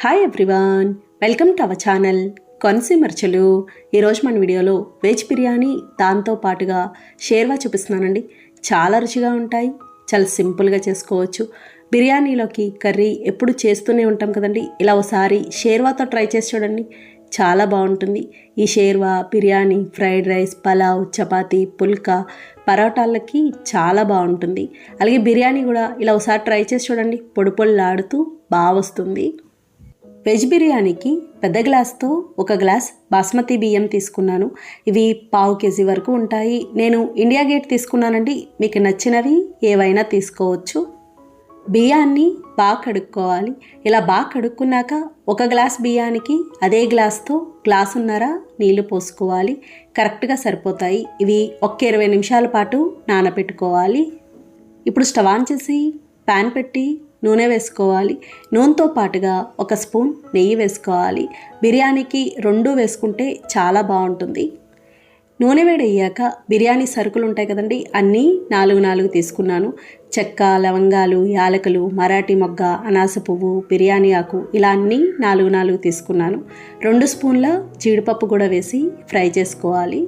Hi everyone, welcome to our channel Konaseema రుచులు. ఈరోజు మన వీడియోలో వెజ్ బిర్యానీ దాంతో పాటుగా షేర్వా చూపిస్తున్నానండి. చాలా రుచిగా ఉంటాయి, చాలా సింపుల్గా చేసుకోవచ్చు. బిర్యానీలోకి కర్రీ ఎప్పుడు చేస్తూనే ఉంటాం కదండి, ఇలా ఒకసారి షేర్వాతో ట్రై చేసి చూడండి, చాలా బాగుంటుంది. ఈ షేర్వా బిర్యానీ, ఫ్రైడ్ రైస్, పలావ్, చపాతీ, పుల్కా, పరోటాలకి చాలా బాగుంటుంది. అలాగే బిర్యానీ కూడా ఇలా ఒకసారి ట్రై చేసి చూడండి, పొడి పొడిలాడుతూ బాగా వస్తుంది. వెజ్ బిర్యానీకి పెద్ద గ్లాస్తో 1 గ్లాస్ బాస్మతి బియ్యం తీసుకున్నాను. ఇవి 1/2 కేజీ వరకు ఉంటాయి. నేను ఇండియా గేట్ తీసుకున్నానండి, మీకు నచ్చినవి ఏవైనా తీసుకోవచ్చు. బియ్యాన్ని బాగా కడుక్కోవాలి. ఇలా బాగా కడుక్కున్నాక 1 గ్లాస్ బియ్యానికి అదే గ్లాస్తో గ్లాసున్నర నీళ్లు పోసుకోవాలి. కరెక్ట్గా సరిపోతాయి. ఇవి 20 నిమిషాల పాటు నానబెట్టుకోవాలి. ఇప్పుడు స్టవ్ ఆన్ చేసి ప్యాన్ పెట్టి నూనె వేసుకోవాలి. నూనెతో పాటుగా 1 స్పూన్ నెయ్యి వేసుకోవాలి. బిర్యానీకి 2 వేసుకుంటే చాలా బాగుంటుంది. నూనె వేడయ్యాక బిర్యానీ సరుకులు ఉంటాయి కదండి, అన్నీ 4 తీసుకున్నాను. చెక్క, లవంగాలు, యాలకులు, మరాఠీ మొగ్గ, అనాస పువ్వు, బిర్యానీ ఆకు, ఇలా అన్నీ 4 తీసుకున్నాను. 2 స్పూన్ల జీడిపప్పు కూడా వేసి ఫ్రై చేసుకోవాలి.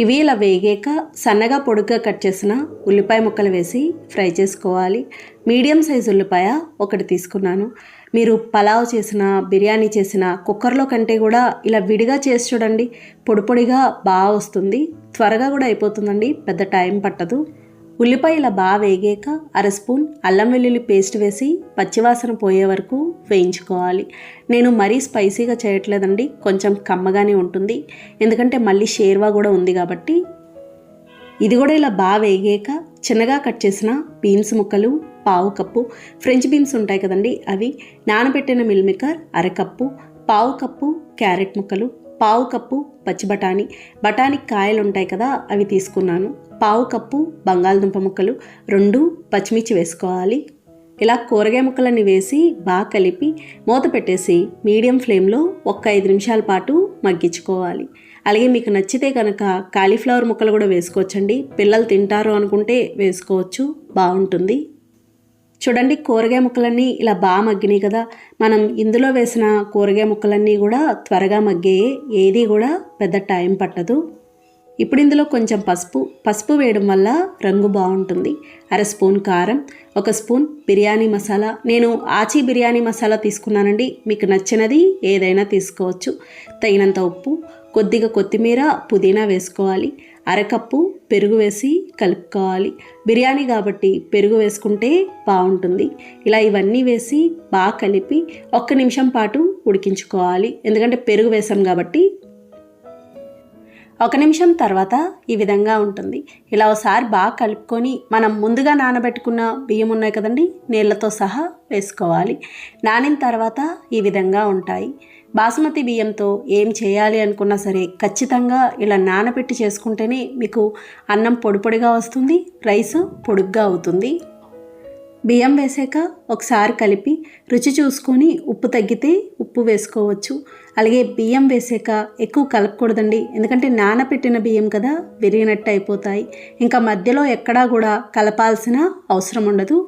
ఇవి ఇలా వేగాక సన్నగా పొడుగ్గా కట్ చేసిన ఉల్లిపాయ ముక్కలు వేసి ఫ్రై చేసుకోవాలి. మీడియం సైజు ఉల్లిపాయ 1 తీసుకున్నాను. మీరు పలావ్ చేసిన, బిర్యానీ చేసిన కుక్కర్లో కంటే కూడా ఇలా విడిగా చేసి చూడండి, పొడి పొడిగా బాగా వస్తుంది. త్వరగా కూడా అయిపోతుందండి, పెద్ద టైం పట్టదు. ఉల్లిపాయ ఇలా బాగా వేగాక 1/2 స్పూన్ అల్లం వెల్లుల్లి పేస్ట్ వేసి పచ్చివాసన పోయే వరకు వేయించుకోవాలి. నేను మరీ స్పైసీగా చేయట్లేదండి, కొంచెం కమ్మగానే ఉంటుంది, ఎందుకంటే మళ్ళీ షేర్వా కూడా ఉంది కాబట్టి. ఇది కూడా ఇలా బాగా వేగాక చిన్నగా కట్ చేసిన బీన్స్ ముక్కలు 1/2 కప్పు, ఫ్రెంచ్ బీన్స్ ఉంటాయి కదండి అవి, నానబెట్టిన meal maker 1/2 cup, 1/2 cup carrot ముక్కలు, 1/2 కప్పు పచ్చి బఠానీ కాయలు ఉంటాయి కదా అవి తీసుకున్నాను. 1/2 కప్పు బంగాళదుంప ముక్కలు, 2 పచ్చిమిర్చి వేసుకోవాలి. ఇలా కూరగాయ ముక్కలన్నీ వేసి బాగా కలిపి మూత పెట్టేసి మీడియం ఫ్లేమ్లో 5 నిమిషాల పాటు మగ్గించుకోవాలి. అలాగే మీకు నచ్చితే కనుక కాలీఫ్లవర్ ముక్కలు కూడా వేసుకోవచ్చండి, పిల్లలు తింటారు అనుకుంటే వేసుకోవచ్చు, బాగుంటుంది. చూడండి, కూరగాయ ముక్కలన్నీ ఇలా బాగా మగ్గినాయి కదా. మనం ఇందులో వేసిన కూరగాయ ముక్కలన్నీ కూడా త్వరగా మగ్గాయి, ఏది కూడా పెద్ద టైం పట్టదు. ఇప్పుడు ఇందులో కొంచెం పసుపు వేయడం వల్ల రంగు బాగుంటుంది. 1/2 స్పూన్ కారం, 1 స్పూన్ బిర్యానీ మసాలా, నేను ఆచి బిర్యానీ మసాలా తీసుకున్నానండి, మీకు నచ్చినది ఏదైనా తీసుకోవచ్చు. తగినంత ఉప్పు, కొద్దిగా కొత్తిమీర, పుదీనా వేసుకోవాలి. 1/2 కప్పు పెరుగు వేసి కలుపుకోవాలి. బిర్యానీ కాబట్టి పెరుగు వేసుకుంటే బాగుంటుంది. ఇలా ఇవన్నీ వేసి బాగా కలిపి 1 నిమిషం పాటు ఉడికించుకోవాలి, ఎందుకంటే పెరుగు వేసాం కాబట్టి. 1 నిమిషం తర్వాత ఈ విధంగా ఉంటుంది. ఇలా ఒకసారి బాగా కలుపుకొని మనం ముందుగా నానబెట్టుకున్న బియ్యం ఉన్నాయి కదండి, నీళ్ళతో సహా వేసుకోవాలి. నానిన తర్వాత ఈ విధంగా ఉంటాయి. బాస్మతి బియ్యంతో ఏం చేయాలి అనుకున్నా సరే ఖచ్చితంగా ఇలా నానబెట్టి చేసుకుంటేనే మీకు అన్నం పొడి పొడిగా వస్తుంది, రైస్ పొడుగ్గా అవుతుంది. బియ్యం వేసాక ఒకసారి కలిపి రుచి చూసుకొని ఉప్పు తగ్గితే ఉప్పు వేసుకోవచ్చు. అలాగే బియ్యం వేసాక ఎక్కువ కలపకూడదండి, ఎందుకంటే నానబెట్టిన బియ్యం కదా, విరిగినట్టు అయిపోతాయి. ఇంకా మధ్యలో ఎక్కడా కూడా కలపాల్సిన అవసరం ఉండదు.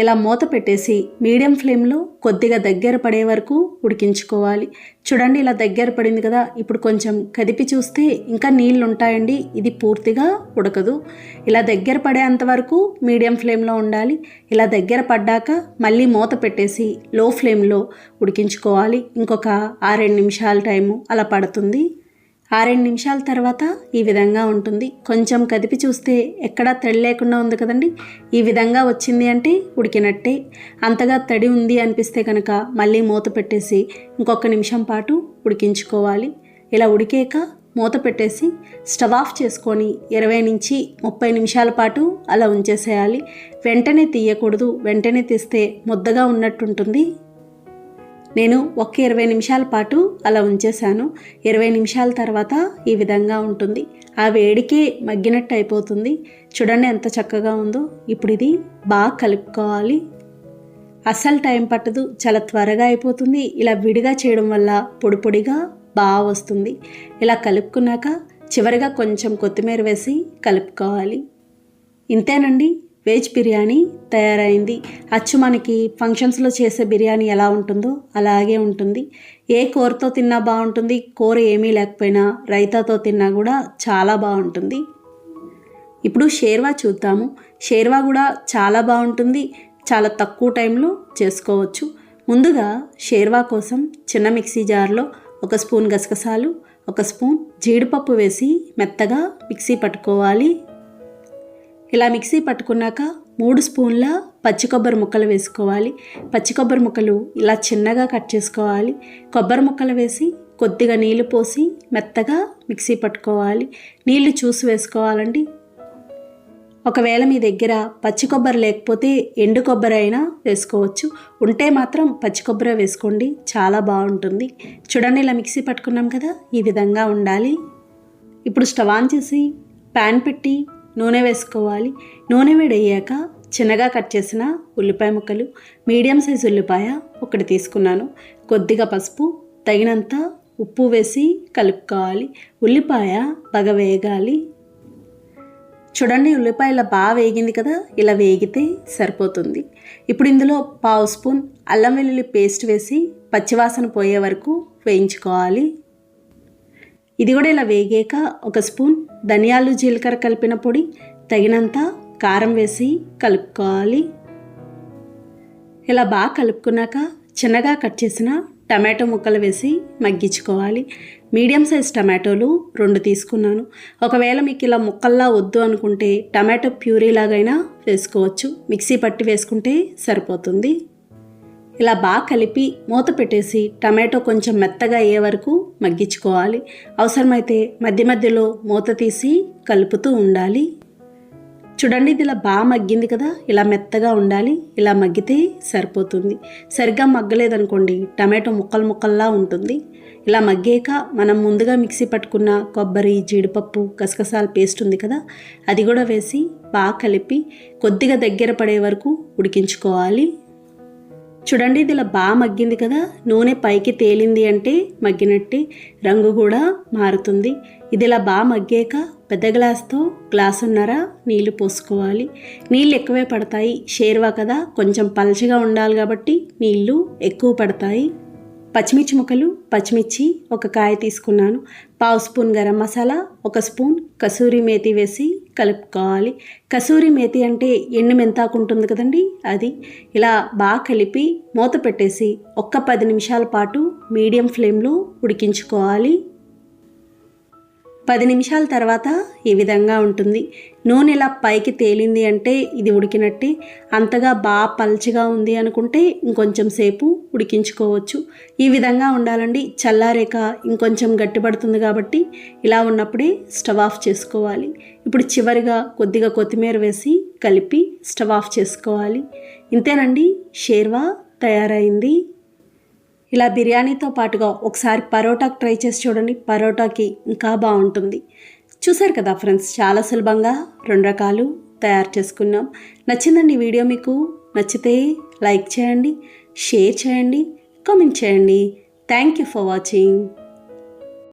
ఇలా మూత పెట్టేసి మీడియం ఫ్లేమ్లో కొద్దిగా దగ్గర పడే వరకు ఉడికించుకోవాలి. చూడండి, ఇలా దగ్గర పడింది కదా, ఇప్పుడు కొంచెం కదిపి చూస్తే ఇంకా నీళ్ళు ఉంటాయండి, ఇది పూర్తిగా ఉడకదు. ఇలా దగ్గర పడేంత వరకు మీడియం ఫ్లేమ్లో ఉండాలి. ఇలా దగ్గర పడ్డాక మళ్ళీ మూత పెట్టేసి లో ఫ్లేమ్లో ఉడికించుకోవాలి. ఇంకొక 6-7 నిమిషాల టైము అలా పడుతుంది. 6-7 నిమిషాల తర్వాత ఈ విధంగా ఉంటుంది. కొంచెం కదిపి చూస్తే ఎక్కడా తడి లేకుండా ఉంది కదండి, ఈ విధంగా వచ్చింది అంటే ఉడికినట్టే. అంతగా తడి ఉంది అనిపిస్తే కనుక మళ్ళీ మూత పెట్టేసి ఇంకొక నిమిషం పాటు ఉడికించుకోవాలి. ఇలా ఉడికాక మూత పెట్టేసి స్టవ్ ఆఫ్ చేసుకొని 20 నుంచి 30 నిమిషాల పాటు అలా ఉంచేసేయాలి. వెంటనే తీయకూడదు, వెంటనే తీస్తే ముద్దగా ఉన్నట్టుంటుంది. నేను 20 నిమిషాల పాటు అలా ఉంచేశాను. 20 నిమిషాల తర్వాత ఈ విధంగా ఉంటుంది. ఆ వేడికే మగ్గినట్టు అయిపోతుంది. చూడండి ఎంత చక్కగా ఉందో. ఇప్పుడు ఇది బాగా కలుపుకోవాలి. అస్సలు టైం పట్టదు, చాలా త్వరగా అయిపోతుంది. ఇలా విడిగా చేయడం వల్ల పొడి పొడిగా బాగా వస్తుంది. ఇలా కలుపుకున్నాక చివరిగా కొంచెం కొత్తిమీర వేసి కలుపుకోవాలి. ఇంతేనండి, వెజ్ బిర్యానీ తయారైంది. అచ్చు మనకి ఫంక్షన్స్లో చేసే బిర్యానీ ఎలా ఉంటుందో అలాగే ఉంటుంది. ఏ కూరతో తిన్నా బాగుంటుంది, కూర ఏమీ లేకపోయినా రైతాతో తిన్నా కూడా చాలా బాగుంటుంది. ఇప్పుడు షేర్వా చూద్దాము. షేర్వా కూడా చాలా బాగుంటుంది, చాలా తక్కువ టైంలో చేసుకోవచ్చు. ముందుగా షేర్వా కోసం చిన్న మిక్సీ జార్లో 1 స్పూన్ గసగసాలు, 1 స్పూన్ జీడిపప్పు వేసి మెత్తగా మిక్సీ పట్టుకోవాలి. ఇలా మిక్సీ పట్టుకున్నాక 3 స్పూన్ల పచ్చి కొబ్బరి ముక్కలు వేసుకోవాలి. పచ్చి కొబ్బరి ముక్కలు ఇలా చిన్నగా కట్ చేసుకోవాలి. కొబ్బరి ముక్కలు వేసి కొద్దిగా నీళ్లు పోసి మెత్తగా మిక్సీ పట్టుకోవాలి. నీళ్లు చూసి వేసుకోవాలండి. ఒకవేళ మీ దగ్గర పచ్చి కొబ్బరి లేకపోతే ఎండు కొబ్బరి అయినా వేసుకోవచ్చు. ఉంటే మాత్రం పచ్చి కొబ్బరి వేసుకోండి, చాలా బాగుంటుంది. చూడండి, ఇలా మిక్సీ పట్టుకున్నాం కదా, ఈ విధంగా ఉండాలి. ఇప్పుడు స్టవ్ ఆన్ చేసి ప్యాన్ పెట్టి నూనె వేసుకోవాలి. నూనె వేడయ్యాక చిన్నగా కట్ చేసిన ఉల్లిపాయ ముక్కలు, మీడియం సైజు ఉల్లిపాయ 1 తీసుకున్నాను. కొద్దిగా పసుపు, తగినంత ఉప్పు వేసి కలుపుకోవాలి. ఉల్లిపాయ బాగా వేగాలి. చూడండి, ఉల్లిపాయల బాగా వేగింది కదా, ఇలా వేగితే సరిపోతుంది. ఇప్పుడు ఇందులో 1/2 స్పూన్ అల్లం వెల్లుల్లి పేస్ట్ వేసి పచ్చివాసన పోయే వరకు వేయించుకోవాలి. ఇది కూడా ఇలా వేగాక 1 స్పూన్ ధనియాలు జీలకర్ర కలిపిన పొడి, తగినంత కారం వేసి కలుపుకోవాలి. ఇలా బాగా కలుపుకున్నాక చిన్నగా కట్ చేసిన టమాటో ముక్కలు వేసి మగ్గించుకోవాలి. మీడియం సైజ్ టమాటోలు 2 తీసుకున్నాను. ఒకవేళ మీకు ఇలా ముక్కల్లా వద్దు అనుకుంటే టమాటో ప్యూరీ లాగైనా వేసుకోవచ్చు. మిక్సీ పట్టి వేసుకుంటే సరిపోతుంది. ఇలా బాగా కలిపి మూత పెట్టేసి టమాటో కొంచెం మెత్తగా అయ్యే వరకు మగ్గించుకోవాలి. అవసరమైతే మధ్య మధ్యలో మూత తీసి కలుపుతూ ఉండాలి. చూడండి, ఇది ఇలా బాగా మగ్గింది కదా, ఇలా మెత్తగా ఉండాలి. ఇలా మగ్గితే సరిపోతుంది. సరిగ్గా మగ్గలేదనుకోండి టమాటో ముక్కల్లా ఉంటుంది. ఇలా మగ్గాక మనం ముందుగా మిక్సీ పట్టుకున్న కొబ్బరి, జీడిపప్పు, గసగసాల పేస్ట్ ఉంది కదా, అది కూడా వేసి బాగా కలిపి కొద్దిగా దగ్గర పడే వరకు ఉడికించుకోవాలి. చూడండి, ఇది ఇలా బాగా మగ్గింది కదా, నూనె పైకి తేలింది అంటే మగ్గినట్టే, రంగు కూడా మారుతుంది. ఇది ఇలా బాగా మగ్గాక పెద్ద గ్లాస్తో గ్లాసున్నర నీళ్లు పోసుకోవాలి. నీళ్ళు ఎక్కువే పడతాయి, షేర్వా కదా, కొంచెం పలచగా ఉండాలి కాబట్టి నీళ్లు ఎక్కువ పడతాయి. పచ్చిమిర్చి ముక్కలు, పచ్చిమిర్చి 1 కాయ తీసుకున్నాను. 1/2 స్పూన్ గరం మసాలా, 1 స్పూన్ కసూరి మేతి వేసి కలుపుకోవాలి. కసూరి మేతి అంటే ఎండు మెంతాకు ఉంటుంది కదండి, అది. ఇలా బాగా కలిపి మూత పెట్టేసి 10 నిమిషాల పాటు మీడియం ఫ్లేమ్లో ఉడికించుకోవాలి. 10 నిమిషాల తర్వాత ఈ విధంగా ఉంటుంది. నూనె ఇలా పైకి తేలింది అంటే ఇది ఉడికినట్టే. అంతగా బాగా పల్చగా ఉంది అనుకుంటే ఇంకొంచెం సేపు ఉడికించుకోవచ్చు. ఈ విధంగా ఉండాలండి. చల్లారేక ఇంకొంచెం గట్టిపడుతుంది కాబట్టి ఇలా ఉన్నప్పుడే స్టవ్ ఆఫ్ చేసుకోవాలి. ఇప్పుడు చివరిగా కొద్దిగా కొత్తిమీర వేసి కలిపి స్టవ్ ఆఫ్ చేసుకోవాలి. ఇంతేనండి, షేర్వా తయారైంది. ఇలా బిర్యానీతో పాటుగా ఒకసారి పరోటాకి ట్రై చేసి చూడండి, పరోటాకి ఇంకా బాగుంటుంది. చూసారు కదా ఫ్రెండ్స్, చాలా సులభంగా 2 రకాలు తయారు చేసుకున్నాం. నచ్చిందండి వీడియో? మీకు నచ్చితే లైక్ చేయండి, షేర్ చేయండి, కామెంట్ చేయండి. Thank you for watching.